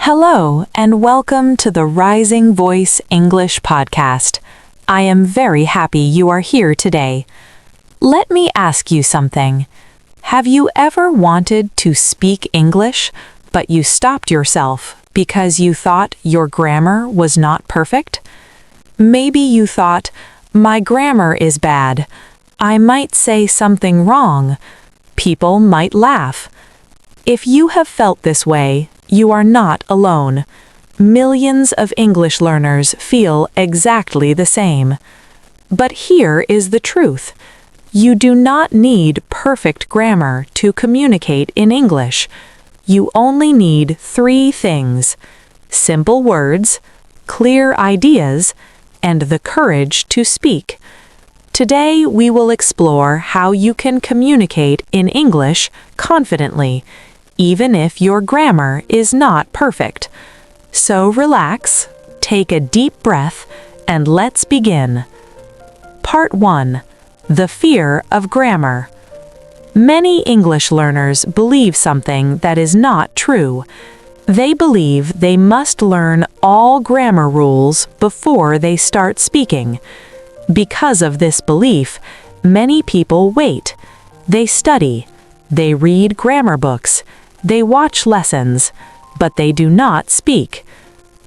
Hello, and welcome to the Rising Voice English podcast. I am very happy you are here today. Let me ask you something. Have you ever wanted to speak English, but you stopped yourself because you thought your grammar was not perfect? Maybe you thought, my grammar is bad. I might say something wrong. People might laugh. If you have felt this way, you are not alone. Millions of English learners feel exactly the same. But here is the truth. You do not need perfect grammar to communicate in English. You only need 3 things: simple words, clear ideas, and the courage to speak. Today we will explore how you can communicate in English confidently, even if your grammar is not perfect. So relax, take a deep breath, and let's begin. Part 1. The fear of grammar. Many English learners believe something that is not true. They believe they must learn all grammar rules before they start speaking. Because of this belief, many people wait. They study. They read grammar books. They watch lessons, but they do not speak.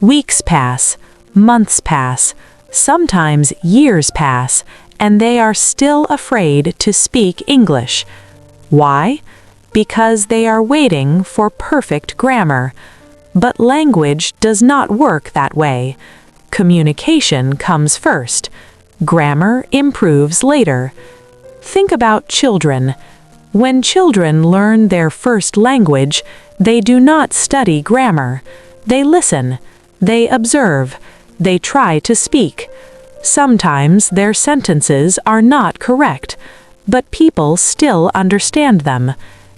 Weeks pass, months pass, sometimes years pass, and they are still afraid to speak English. Why? Because they are waiting for perfect grammar. But language does not work that way. Communication comes first. Grammar improves later. Think about children. When children learn their first language, they do not study grammar. They listen. They observe. They try to speak. Sometimes their sentences are not correct, but people still understand them,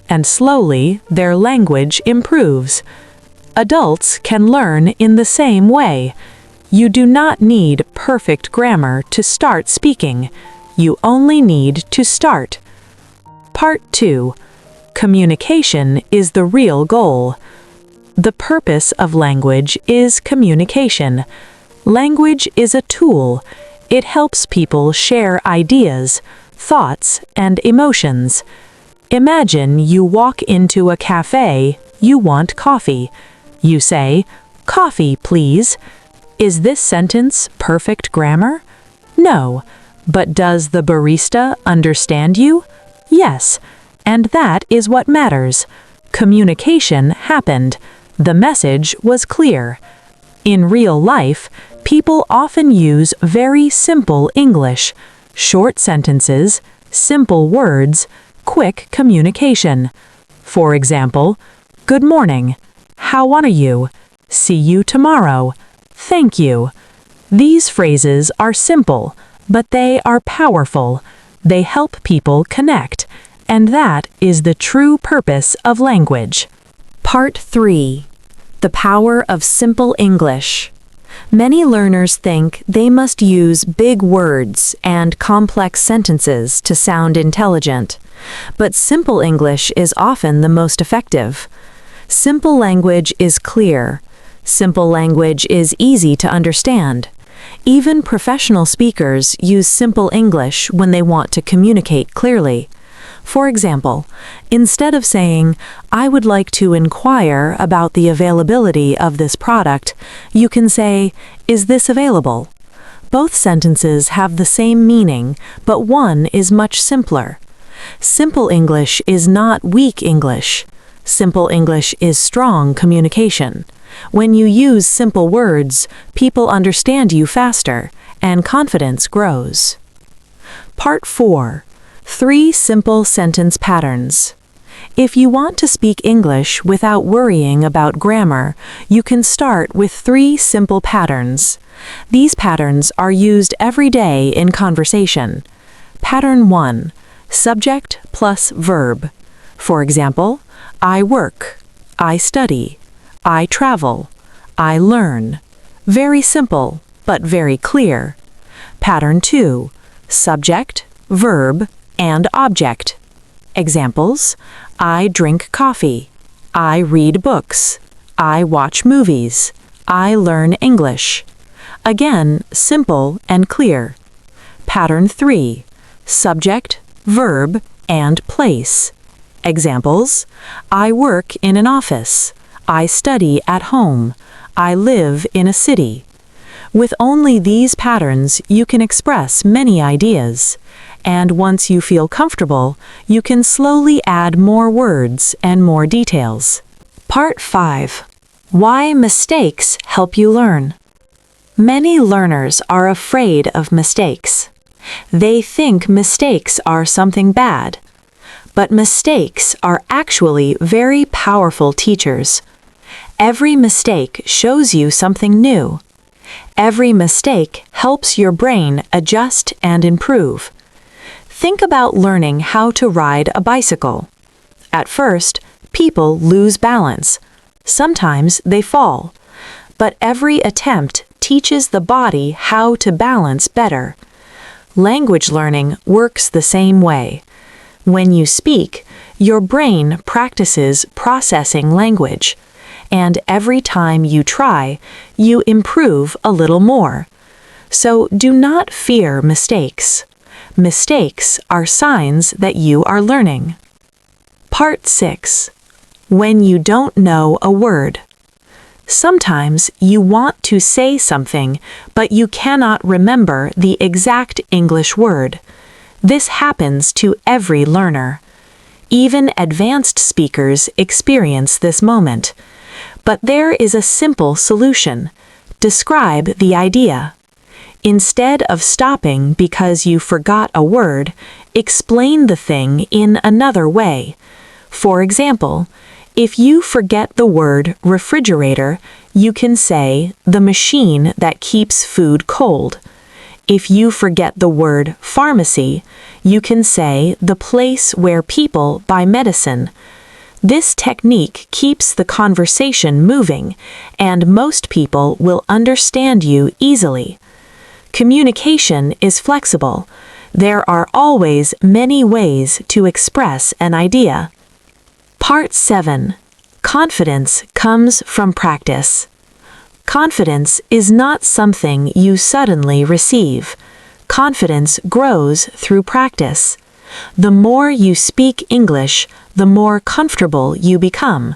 and slowly their language improves. Adults can learn in the same way. You do not need perfect grammar to start speaking. You only need to start. Part 2. Communication is the real goal. The purpose of language is communication. Language is a tool. It helps people share ideas, thoughts, and emotions. Imagine you walk into a cafe. You want coffee. You say, "Coffee, please." Is this sentence perfect grammar? No. But does the barista understand you? Yes. And that is what matters. Communication happened. The message was clear. In real life, people often use very simple English, short sentences, simple words, quick communication. For example, "Good morning. How are you? See you tomorrow. Thank you." These phrases are simple, but they are powerful. They help people connect, and that is the true purpose of language. Part 3. The power of simple English. Many learners think they must use big words and complex sentences to sound intelligent, but simple English is often the most effective. Simple language is clear. Simple language is easy to understand. Even professional speakers use simple English when they want to communicate clearly. For example, instead of saying, "I would like to inquire about the availability of this product," you can say, "Is this available?" Both sentences have the same meaning, but one is much simpler. Simple English is not weak English. Simple English is strong communication. When you use simple words, people understand you faster, and confidence grows. Part 4. 3 simple sentence patterns. If you want to speak English without worrying about grammar, you can start with 3 simple patterns. These patterns are used every day in conversation. Pattern 1. Subject plus verb. For example, I work, I study, I travel, I learn. Very simple, but very clear. Pattern 2. Subject, verb, and object. Examples: I drink coffee. I read books. I watch movies. I learn English. Again, simple and clear. Pattern 3. Subject, verb, and place. Examples: I work in an office. I study at home. I live in a city. With only these patterns, you can express many ideas. And once you feel comfortable, you can slowly add more words and more details. Part 5. Why mistakes help you learn. Many learners are afraid of mistakes. They think mistakes are something bad. But mistakes are actually very powerful teachers. Every mistake shows you something new. Every mistake helps your brain adjust and improve. Think about learning how to ride a bicycle. At first, people lose balance. Sometimes they fall. But every attempt teaches the body how to balance better. Language learning works the same way. When you speak, your brain practices processing language. And every time you try, you improve a little more. So do not fear mistakes. Mistakes are signs that you are learning. Part 6. When you don't know a word. Sometimes you want to say something, but you cannot remember the exact English word. This happens to every learner. Even advanced speakers experience this moment. But there is a simple solution. Describe the idea. Instead of stopping because you forgot a word, explain the thing in another way. For example, if you forget the word refrigerator, you can say the machine that keeps food cold. If you forget the word pharmacy, you can say the place where people buy medicine. This technique keeps the conversation moving, and most people will understand you easily. Communication is flexible. There are always many ways to express an idea. Part 7. Confidence comes from practice. Confidence is not something you suddenly receive. Confidence grows through practice. The more you speak English, the more comfortable you become.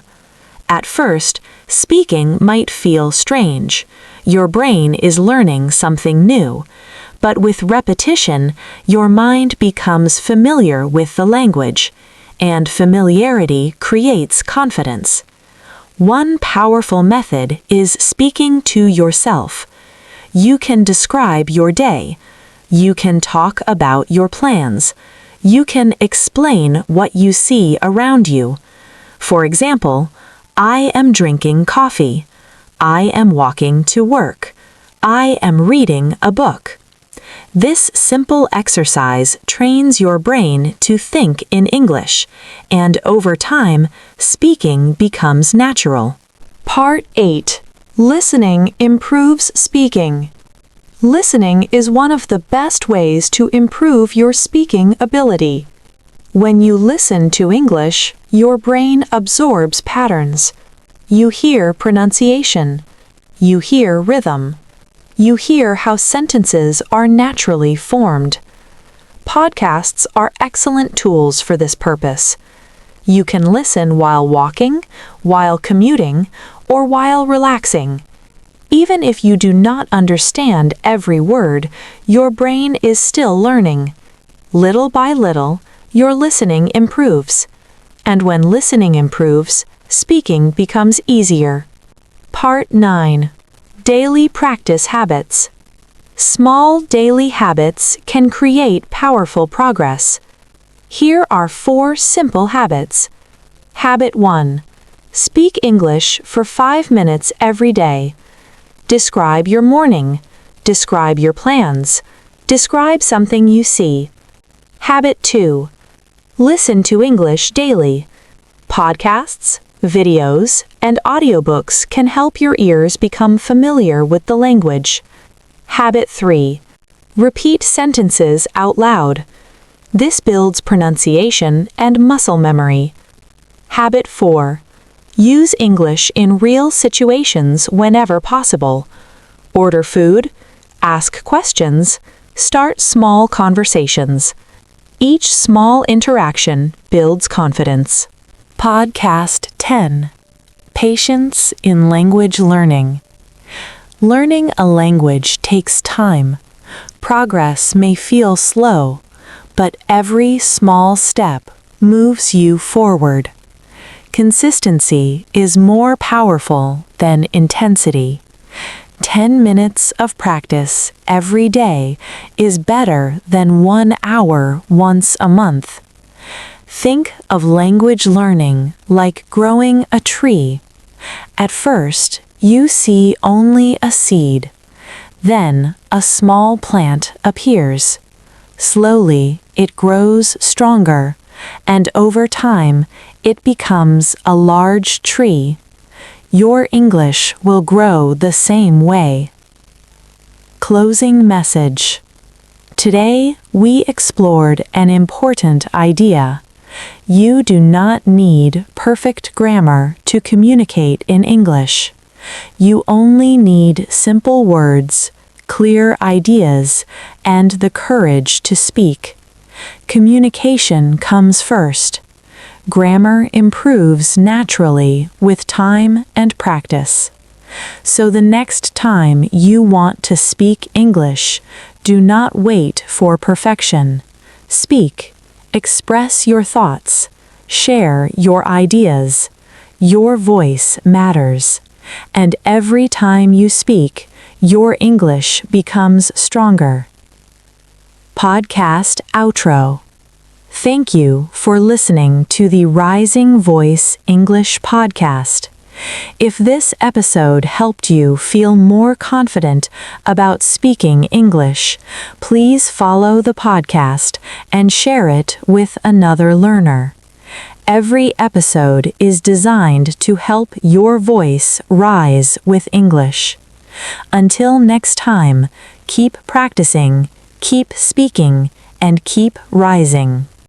At first, speaking might feel strange. Your brain is learning something new. But with repetition, your mind becomes familiar with the language, and familiarity creates confidence. One powerful method is speaking to yourself. You can describe your day. You can talk about your plans. You can explain what you see around you. For example, I am drinking coffee. I am walking to work. I am reading a book. This simple exercise trains your brain to think in English, and over time, speaking becomes natural. Part 8. Listening improves speaking. Listening is one of the best ways to improve your speaking ability. When you listen to English, your brain absorbs patterns. You hear pronunciation. You hear rhythm. You hear how sentences are naturally formed. Podcasts are excellent tools for this purpose. You can listen while walking, while commuting, or while relaxing. Even if you do not understand every word, your brain is still learning. Little by little, your listening improves. And when listening improves, speaking becomes easier. Part 9. Daily practice habits. Small daily habits can create powerful progress. Here are 4 simple habits. Habit 1. Speak English for 5 minutes every day. Describe your morning. Describe your plans. Describe something you see. Habit 2. Listen to English daily. Podcasts, videos, and audiobooks can help your ears become familiar with the language. Habit 3. Repeat sentences out loud. This builds pronunciation and muscle memory. Habit 4. Use English in real situations whenever possible. Order food, ask questions, start small conversations. Each small interaction builds confidence. Podcast 10. Patience in language learning. Learning a language takes time. Progress may feel slow, but every small step moves you forward. Consistency is more powerful than intensity. 10 minutes of practice every day is better than 1 hour once a month. Think of language learning like growing a tree. At first, you see only a seed. Then a small plant appears. Slowly, it grows stronger, and over time, it becomes a large tree. Your English will grow the same way. Closing message. Today, we explored an important idea. You do not need perfect grammar to communicate in English. You only need simple words, clear ideas, and the courage to speak. Communication comes first. Grammar improves naturally with time and practice. So the next time you want to speak English, do not wait for perfection. Speak, express your thoughts, share your ideas. Your voice matters. And every time you speak, your English becomes stronger. Podcast outro. Thank you for listening to the Rising Voice English podcast. If this episode helped you feel more confident about speaking English, please follow the podcast and share it with another learner. Every episode is designed to help your voice rise with English. Until next time, keep practicing, keep speaking, and keep rising.